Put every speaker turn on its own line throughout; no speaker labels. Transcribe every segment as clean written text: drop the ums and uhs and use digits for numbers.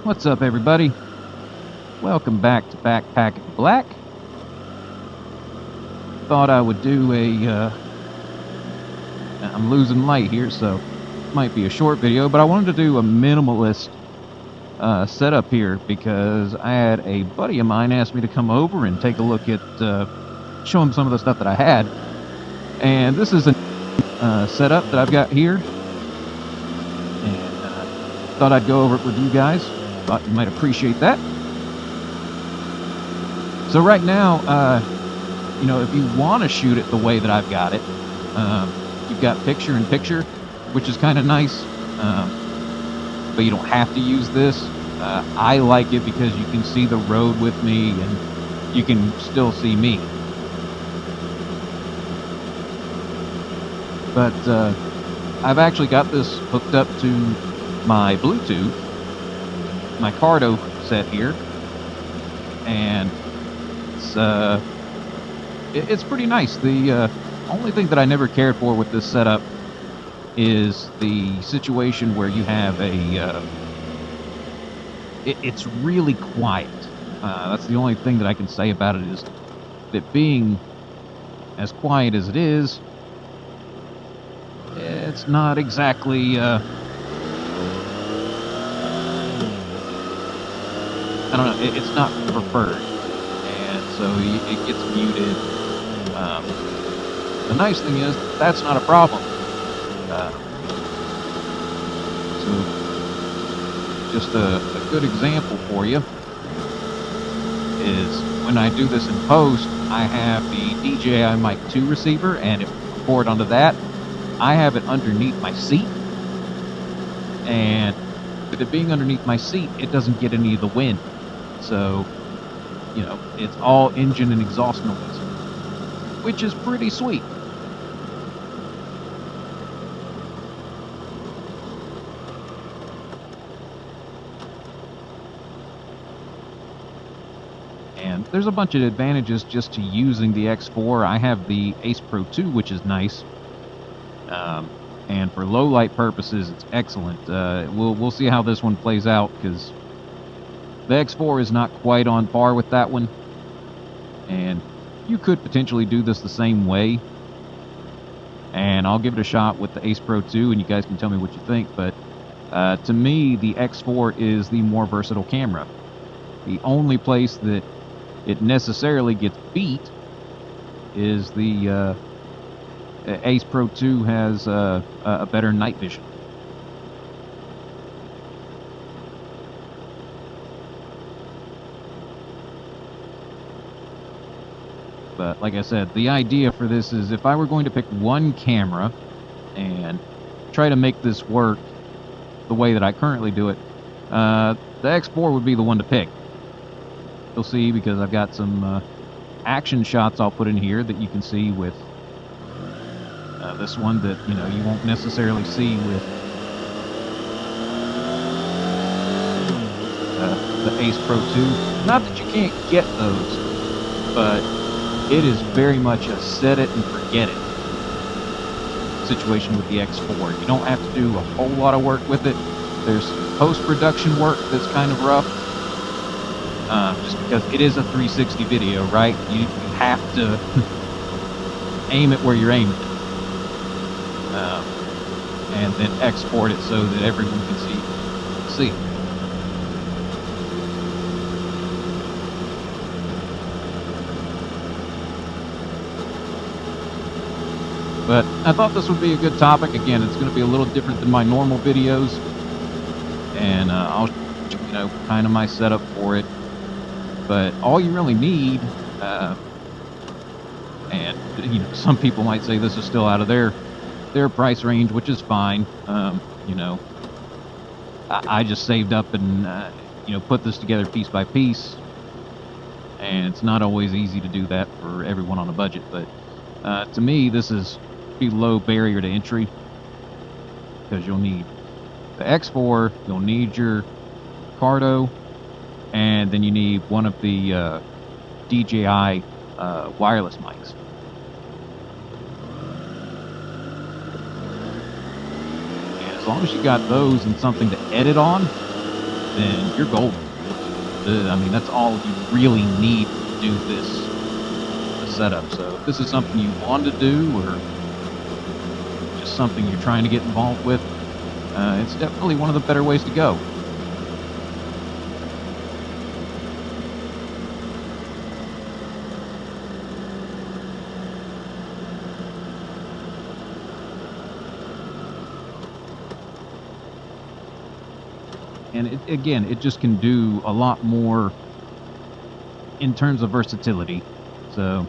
What's up, everybody? Welcome back to Backpacking Black. Thought I would do I'm losing light here, so it might be a short video, but I wanted to do a minimalist setup here because I had a buddy of mine ask me to come over and take a look at, show him some of the stuff that I had. And this is a setup that I've got here, and thought I'd go over it with you guys. Thought you might appreciate that. So right now, if you want to shoot it the way that I've got it, you've got picture-in-picture, which is kind of nice, but you don't have to use this. I like it because you can see the road with me, and you can still see me. But I've actually got this hooked up to my Bluetooth, my Cardo set here, and it's pretty nice. The only thing that I never cared for with this setup is the situation where you have it's really quiet. That's the only thing that I can say about it, is that being as quiet as it is, it's not exactly I don't know, it's not preferred, and so it gets muted. The nice thing is, that's not a problem. So, just a good example for you is when I do this in post, I have the DJI Mic 2 receiver, and if I record onto that, I have it underneath my seat, and with it being underneath my seat, it doesn't get any of the wind. So, it's all engine and exhaust noise, which is pretty sweet. And there's a bunch of advantages just to using the X4. I have the Ace Pro 2, which is nice. And for low light purposes, it's excellent. We'll see how this one plays out, because the X4 is not quite on par with that one, and you could potentially do this the same way. And I'll give it a shot with the Ace Pro 2, and you guys can tell me what you think. But to me, the X4 is the more versatile camera. The only place that it necessarily gets beat is the Ace Pro 2 has a better night vision. But like I said, the idea for this is, if I were going to pick one camera and try to make this work the way that I currently do it, the X4 would be the one to pick. You'll see, because I've got some action shots I'll put in here that you can see with this one that you won't necessarily see with the Ace Pro 2. Not that you can't get those, but it is very much a set it and forget it situation with the X4. You don't have to do a whole lot of work with it. There's post-production work that's kind of rough, just because it is a 360 video, right? You have to aim it where you're aiming it, and then export it so that everyone can see. But I thought this would be a good topic. Again, it's going to be a little different than my normal videos, and I'll kind of my setup for it. But all you really need, and some people might say this is still out of their price range, which is fine. I just saved up and put this together piece by piece, and it's not always easy to do that for everyone on a budget. But to me, this is be low barrier to entry, because you'll need the X4, you'll need your Cardo, and then you need one of the DJI wireless mics. And as long as you got those and something to edit on, then you're golden. I mean, that's all you really need to do this setup. So if this is something you want to do, or just something you're trying to get involved with, it's definitely one of the better ways to go. And again, it just can do a lot more in terms of versatility. So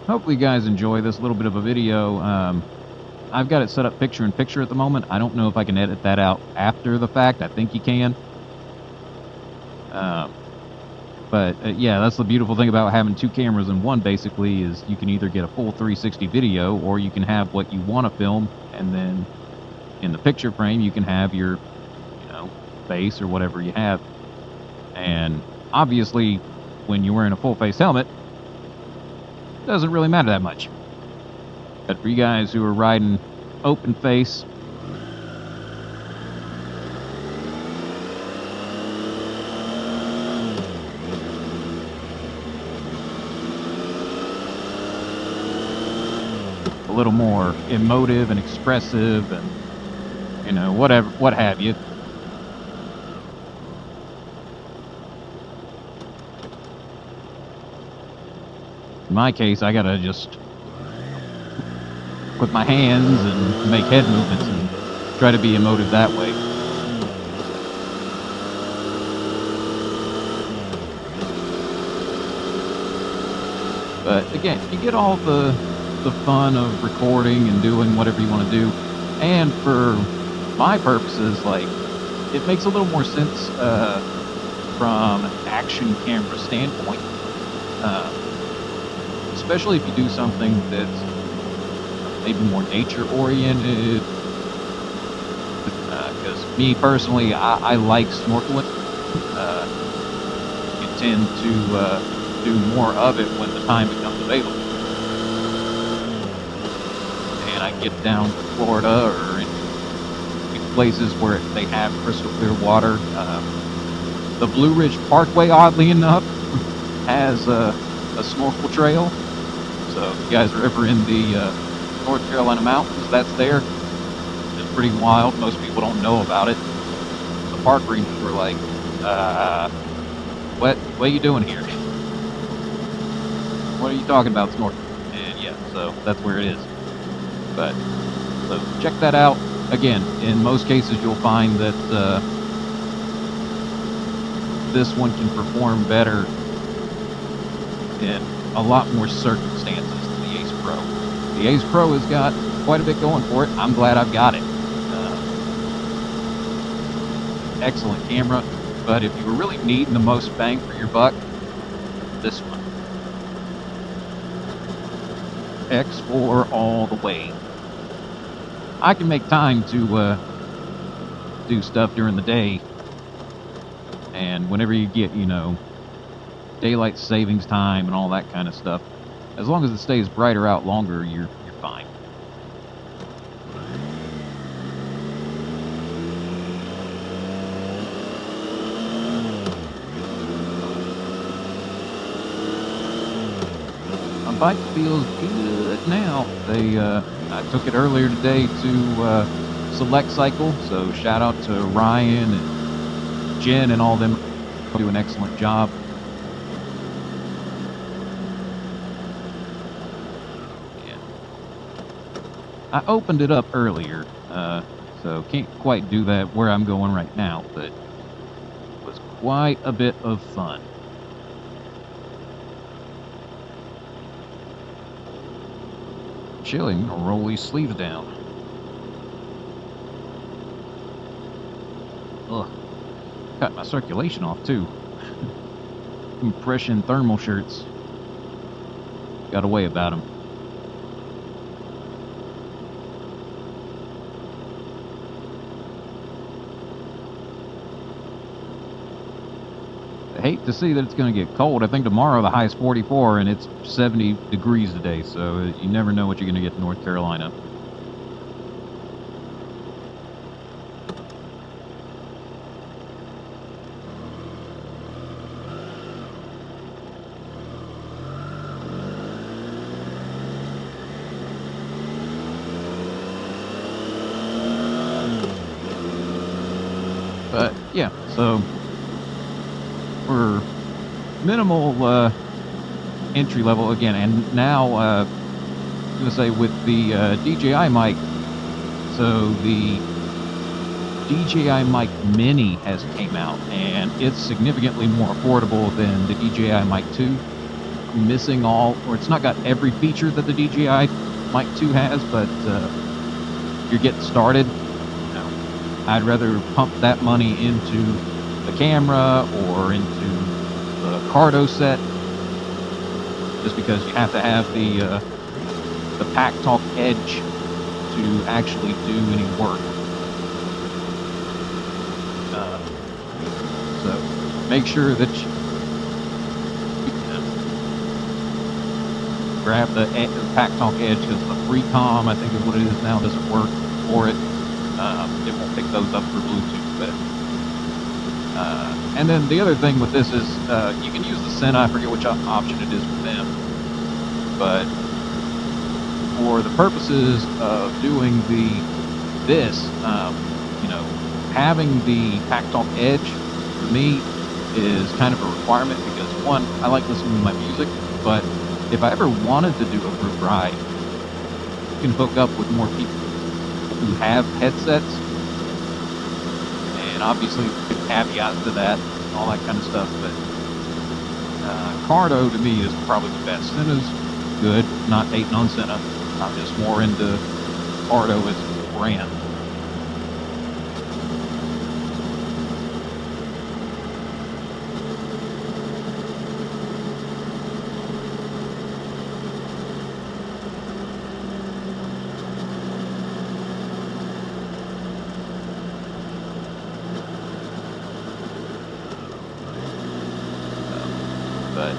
hopefully you guys enjoy this little bit of a video. I've got it set up picture-in-picture at the moment. I don't know if I can edit that out after the fact. I think you can. Yeah, that's the beautiful thing about having two cameras in one, basically, is you can either get a full 360 video, or you can have what you want to film, and then in the picture frame you can have your face or whatever you have. And obviously when you're wearing a full face helmet, it doesn't really matter that much. But for you guys who are riding open face, a little more emotive and expressive, and whatever, what have you. In my case, I gotta just with my hands and make head movements and try to be emotive that way. But again, you get all the fun of recording and doing whatever you want to do. And for my purposes, like, it makes a little more sense from an action camera standpoint. Especially if you do something that's maybe more nature-oriented. Because me personally, I like snorkeling. You tend to do more of it when the time becomes available. And I get down to Florida or in places where they have crystal clear water. The Blue Ridge Parkway, oddly enough, has a snorkel trail. So if you guys are ever in the North Carolina mountains, that's there. It's pretty wild. Most people don't know about it. The park rangers were like, what are you doing here? What are you talking about, snorkeling? And yeah, so that's where it is. But, so check that out. Again, in most cases you'll find that this one can perform better in a lot more circumstances than the Ace Pro. The Ace Pro has got quite a bit going for it. I'm glad I've got it. Excellent camera, but if you were really needing the most bang for your buck, this one. X4 all the way. I can make time to do stuff during the day, and whenever you get, daylight savings time and all that kind of stuff, as long as it stays brighter out longer, you're fine. My bike feels good now. I took it earlier today to Select Cycle, so shout out to Ryan and Jen and all them. Do an excellent job. I opened it up earlier, so can't quite do that where I'm going right now, but it was quite a bit of fun. Chilly, I'm gonna roll these sleeves down. Ugh. Cut my circulation off too. Compression thermal shirts got a way about them. I hate to see that it's going to get cold. I think tomorrow the high is 44 and it's 70 degrees today, so you never know what you're going to get in North Carolina. So for minimal entry level again, and now I'm gonna say with the DJI mic. So the DJI mic Mini has came out, and it's significantly more affordable than the DJI mic 2. Missing all, or it's not got every feature that the DJI mic 2 has, but you're getting started. You know, I'd rather pump that money into the camera or into the Cardo set, just because you have to have the Pack Talk Edge to actually do any work. So make sure that you grab the Pack Talk Edge, because the FreeCom, I think is what it is now, doesn't work for it. It won't pick those up for Bluetooth. But and then the other thing with this is you can use the Sena. I forget which option it is with them, but for the purposes of doing this, you know, having the Pack Talk Edge for me is kind of a requirement, because one, I like listening to my music, but if I ever wanted to do a group ride, you can hook up with more people who have headsets, and obviously caveats to that, all that kind of stuff. But Cardo to me is probably the best. Sena's good, not hating on Sena. I'm just more into Cardo as a brand. But,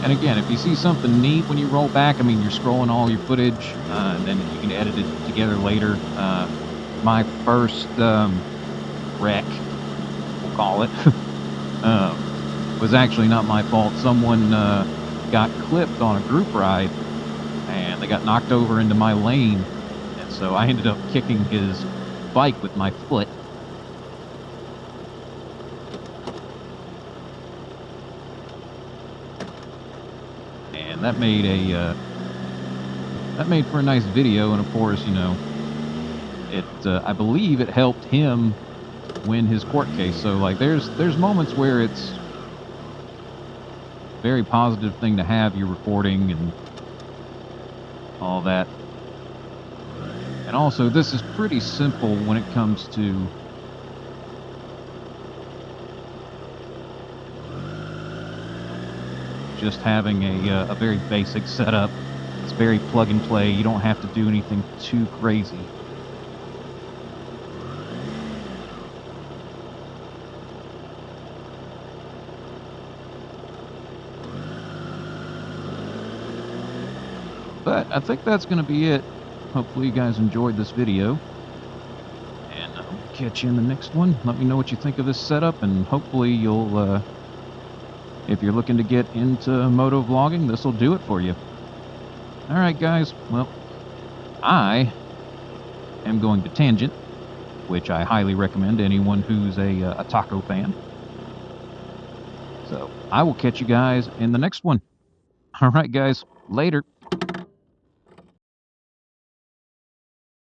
and again, if you see something neat when you roll back, I mean, you're scrolling all your footage, and then you can edit it together later. My first wreck, we'll call it, was actually not my fault. Someone got clipped on a group ride, and they got knocked over into my lane, and so I ended up kicking his bike with my foot. And that made for a nice video, and of course, you know, it I believe it helped him win his court case. So like there's moments where it's a very positive thing to have you recording and all that. And also, this is pretty simple when it comes to just having a very basic setup. It's very plug and play. You don't have to do anything too crazy. But I think that's going to be it. Hopefully you guys enjoyed this video, and I'll catch you in the next one. Let me know what you think of this setup, and hopefully you'll, if you're looking to get into motovlogging, this will do it for you. Alright guys, well, I am going to Tangent, which I highly recommend to anyone who's a taco fan. So I will catch you guys in the next one. Alright guys, later.